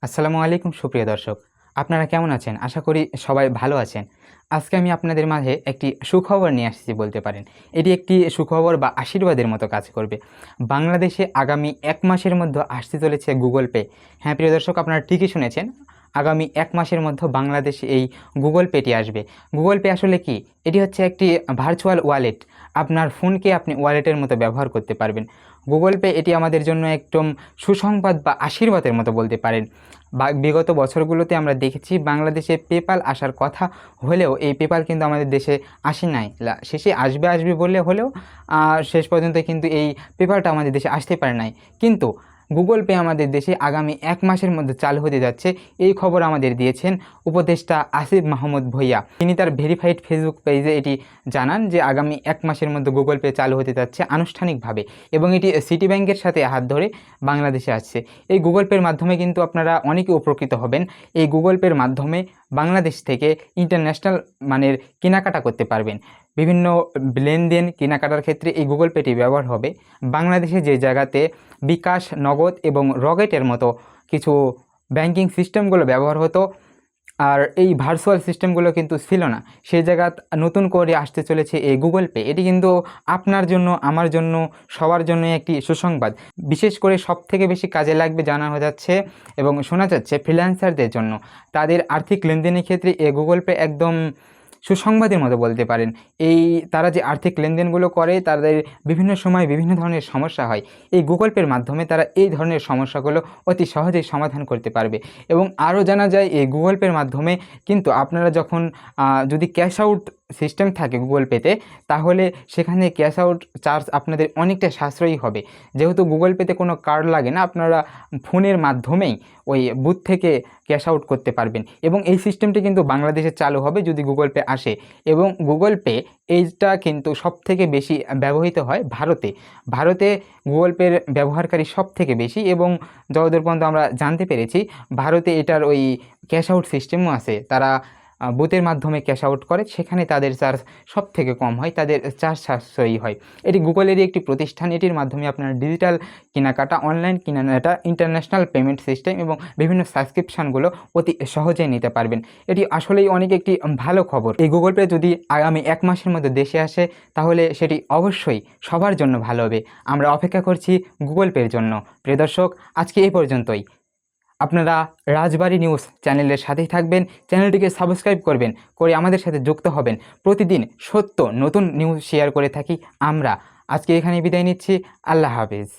আসসালামু আলাইকুম সুপ্রিয় দর্শক, আপনারা কেমন আছেন? আশা করি সবাই ভালো আছেন। আজকে আমি আপনাদের মাঝে একটি সুখবর নিয়ে আসছি বলতে পারেন। এটি একটি সুখবর বা আশীর্বাদের মতো কাজ করবে। বাংলাদেশে আগামী ১ মাসের মধ্যে আসতে চলেছে গুগল পে। হ্যাঁ প্রিয় দর্শক, আপনারা ঠিকই শুনেছেন। আগামী ১ মাসের মধ্যে বাংলাদেশে এই গুগল পেটি আসবে। গুগল পে আসলে কি? এটি হচ্ছে একটি ভার্চুয়াল ওয়ালেট। আপনার ফোনকে আপনি ওয়ালেটের মতো ব্যবহার করতে পারবেন। গুগল পে এটি আমাদের জন্য একদম সুসংবাদ বা আশীর্বাদের মতো বলতে পারেন। বিগত বছরগুলোতে আমরা দেখেছি বাংলাদেশে পেপ্যাল আসার কথা হলেও এই পেপ্যাল কিন্তু আমাদের দেশে আসে নাই। শেষে আসবে আসবে বললে হলেও শেষ পর্যন্ত কিন্তু এই পেপ্যালটা আমাদের দেশে আসতে পারে নাই। কিন্তু গুগল পে আমাদের দেশে আগামী ১ মাসের মধ্যে চালু হতে যাচ্ছে, এই খবর আমাদের দিয়েছেন উপদেষ্টা আসিফ মাহমুদ ভূঁইয়া। তিনি তার ভেরিফাইড ফেসবুক পেজে এটি জানান যে আগামী ১ মাসের মধ্যে গুগল পে চালু হতে যাচ্ছে আনুষ্ঠানিকভাবে, এবং এটি সিটি ব্যাংকের সাথে হাত ধরে বাংলাদেশে আসছে। এই গুগল পের মাধ্যমে কিন্তু আপনারা অনেকে উপকৃত হবেন। এই গুগল পের মাধ্যমে বাংলাদেশ থেকে ইন্টারন্যাশনাল মানের কেনাকাটা করতে পারবেন। বিভিন্ন লেনদেন কেনাকাটার ক্ষেত্রে এই গুগল পেটি ব্যবহার হবে। বাংলাদেশে যে জায়গাতে বিকাশ, নগদ এবং রকেটের মতো কিছু ব্যাংকিং সিস্টেমগুলো ব্যবহার হতো, আর এই ভার্চুয়াল সিস্টেমগুলো কিন্তু ছিল না, সেই জায়গা নতুন করে আসতে চলেছে এই গুগল পে। এটি কিন্তু আপনার জন্য, আমার জন্য, সবার জন্য একটি সুসংবাদ। বিশেষ করে সবথেকে বেশি কাজে লাগবে জানা যাচ্ছে এবং শোনা যাচ্ছে ফ্রিল্যান্সারদের জন্য। তাদের আর্থিক লেনদেনের ক্ষেত্রে এই গুগল পে একদম সুসংবাদের মতো বলতে পারেন। তারা যে আর্থিক লেনদেনগুলো করে, তাদের বিভিন্ন সময় বিভিন্ন ধরনের সমস্যা হয়। এই গুগল পের মাধ্যমে তারা এই ধরনের সমস্যাগুলো অতি সহজেই সমাধান করতে পারবে। এবং আরও জানা যায় এই গুগল পের মাধ্যমে কিন্তু আপনারা যখন যদি ক্যাশ আউট সিস্টেম থাকে গুগল পেতে, তাহলে সেখানে ক্যাশ আউট চার্জ আপনাদের অনেকটা সাশ্রয়ী হবে। যেহেতু গুগল পেতে কোনো কার্ড লাগে না, আপনারা ফোনের মাধ্যমেই ওই বুথ থেকে ক্যাশ আউট করতে পারবেন। এবং এই সিস্টেমটি কিন্তু বাংলাদেশে চালু হবে যদি গুগল পে আসে। এবং গুগল পে এইটা কিন্তু সবথেকে বেশি ব্যবহৃত হয় ভারতে। ভারতে গুগল পের ব্যবহারকারী সবথেকে বেশি, এবং যতদূর পর্যন্ত আমরা জানতে পেরেছি ভারতে এটার ওই ক্যাশ আউট সিস্টেমও আছে। তারা বুথের মাধ্যমে ক্যাশ আউট করে, সেখানে তাদের চার্জ সব থেকে কম হয়, তাদের চার্জ সাশ্রয়ী হয়। এটি গুগলেরই একটি প্রতিষ্ঠান। এটির মাধ্যমে আপনার ডিজিটাল কেনাকাটা, অনলাইন কেনাকাটা, ইন্টারন্যাশনাল পেমেন্ট সিস্টেম এবং বিভিন্ন সাবস্ক্রিপশানগুলো অতি সহজেই নিতে পারবেন। এটি আসলেই অনেক একটি ভালো খবর। এই গুগল পে যদি আগামী ১ মাসের মধ্যে দেশে আসে, তাহলে সেটি অবশ্যই সবার জন্য ভালো হবে। আমরা অপেক্ষা করছি গুগল পের জন্য। প্রিয় দর্শক, আজকে এই পর্যন্তই। আপনারা রাজবাড়ী নিউজ চ্যানেলের সাথেই থাকবেন, চ্যানেলটিকে সাবস্ক্রাইব করবেন, করে আমাদের সাথে যুক্ত হবেন। প্রতিদিন সত্য নতুন নিউজ শেয়ার করে থাকি আমরা। আজকে এখানে বিদায় নিচ্ছি। আল্লাহ হাফেজ।